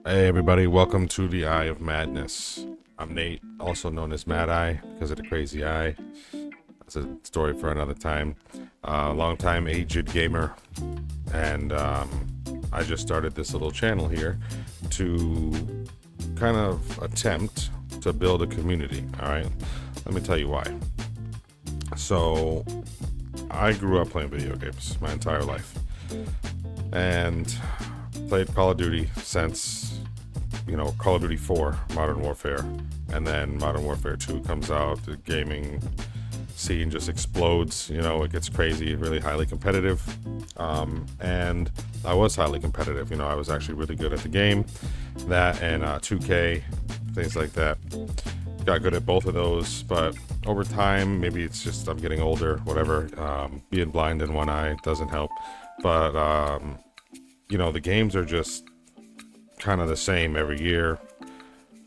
Hey everybody, welcome to the Eye of Madness. I'm Nate, also known as Mad Eye because of the crazy eye. That's a story for another time. Long time aged gamer, and I just started this little channel here to kind of attempt to build a community. All right, let me tell you why. So, I grew up playing video games my entire life, and played Call of Duty since Call of Duty 4 Modern Warfare, and then Modern Warfare 2 comes out. The gaming scene just explodes. It gets crazy, really highly competitive. And I was highly competitive. I was actually really good at the game. That and 2K, things like that. Got good at both of those, but over time, maybe it's just I'm getting older, whatever. Being blind in one eye doesn't help. But the games are just kind of the same every year,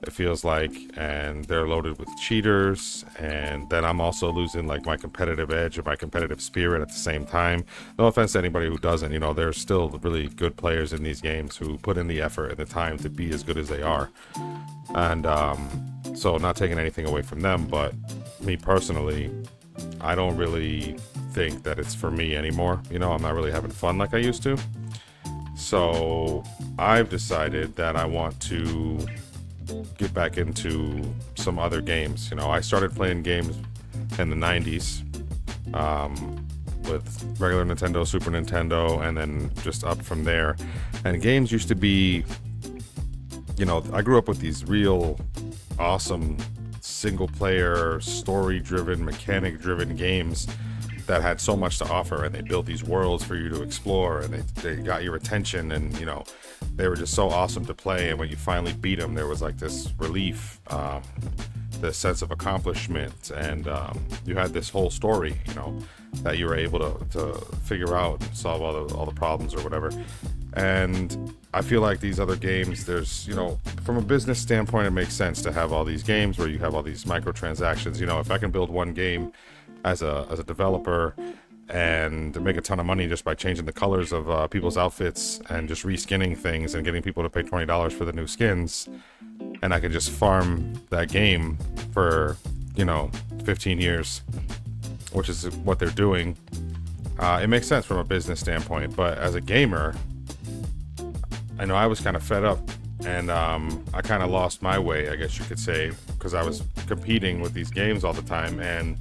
it feels like, and they're loaded with cheaters, and then I'm also losing like my competitive edge or my competitive spirit at the same time. No offense to anybody who doesn't. There's still really good players in these games who put in the effort and the time to be as good as they are, and so not taking anything away from them, but me personally, I don't really think that it's for me anymore. I'm not really having fun like I used to. So I've decided that I want to get back into some other games. I started playing games in the 90s, with regular Nintendo, Super Nintendo, and then just up from there. And games used to be, I grew up with these real awesome single player, story driven, mechanic driven games that had so much to offer, and they built these worlds for you to explore, and they got your attention, and they were just so awesome to play. And when you finally beat them, there was like this relief, this sense of accomplishment, and you had this whole story that you were able to figure out and solve all the problems or whatever. And I feel like these other games, there's from a business standpoint, it makes sense to have all these games where you have all these microtransactions. If I can build one game as a developer and make a ton of money just by changing the colors of people's outfits and just reskinning things and getting people to pay $20 for the new skins, and I could just farm that game for 15 years, which is what they're doing. It makes sense from a business standpoint, but as a gamer, I know I was kind of fed up, and I kind of lost my way, I guess you could say, because I was competing with these games all the time. And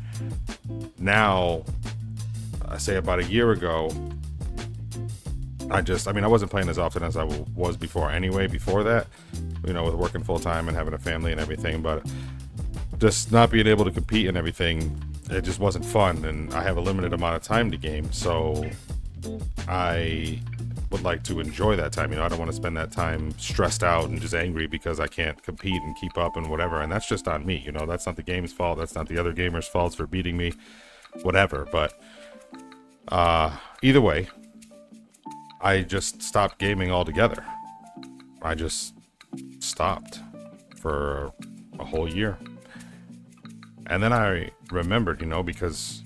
now, I say about a year ago, I wasn't playing as often as I was before anyway, before that, with working full time and having a family and everything, but just not being able to compete and everything, it just wasn't fun, and I have a limited amount of time to game, so I would like to enjoy that time. I don't want to spend that time stressed out and just angry because I can't compete and keep up and whatever, and that's just on me. That's not the game's fault, that's not the other gamers' faults for beating me, whatever. But either way, I just stopped gaming altogether. I just stopped for a whole year, and then I remembered, because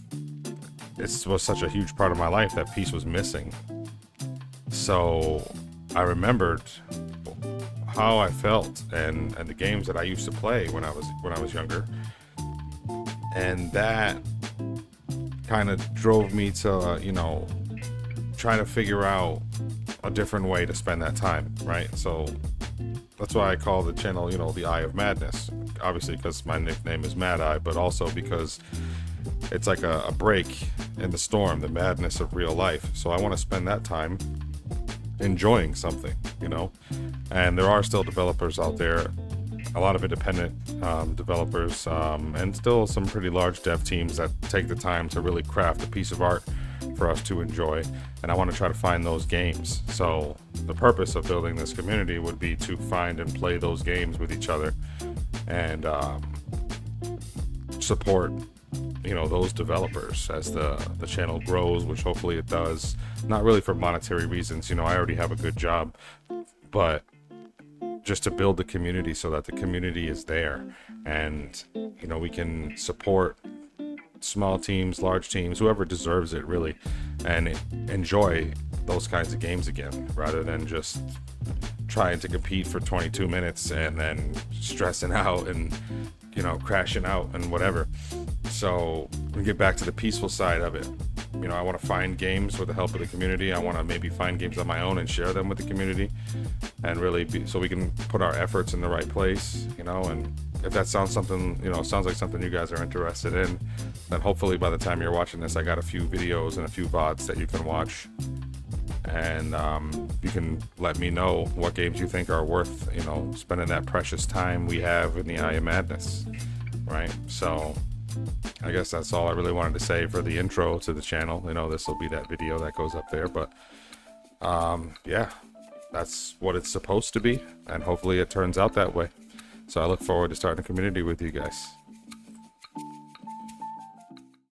it was such a huge part of my life, that piece was missing. So I remembered how I felt and the games that I used to play when I was younger, and that kind of drove me to try to figure out a different way to spend that time, right? So that's why I call the channel the Eye of Madness, obviously because my nickname is Mad Eye, but also because it's like a break in the storm, the madness of real life. So I want to spend that time enjoying something, and there are still developers out there, a lot of independent developers, and still some pretty large dev teams that take the time to really craft a piece of art for us to enjoy, and I want to try to find those games. So the purpose of building this community would be to find and play those games with each other, and support those developers as the channel grows, which hopefully it does. Not really for monetary reasons, I already have a good job, but just to build the community so that the community is there, and we can support small teams, large teams, whoever deserves it really, and enjoy those kinds of games again, rather than just trying to compete for 22 minutes and then stressing out and, you know, crashing out and whatever. So we get back to the peaceful side of it. You know, I want to find games with the help of the community. I want to maybe find games on my own and share them with the community, and really so we can put our efforts in the right place, you know. And if that sounds something, you know, sounds like something you guys are interested in, then hopefully by the time you're watching this, I got a few videos and a few VODs that you can watch, and you can let me know what games you think are worth, you know, spending that precious time we have in the Eye of Madness, right? So I guess that's all I really wanted to say for the intro to the channel. You know, this will be that video that goes up there, but yeah, that's what it's supposed to be, and hopefully it turns out that way. So I look forward to starting a community with you guys.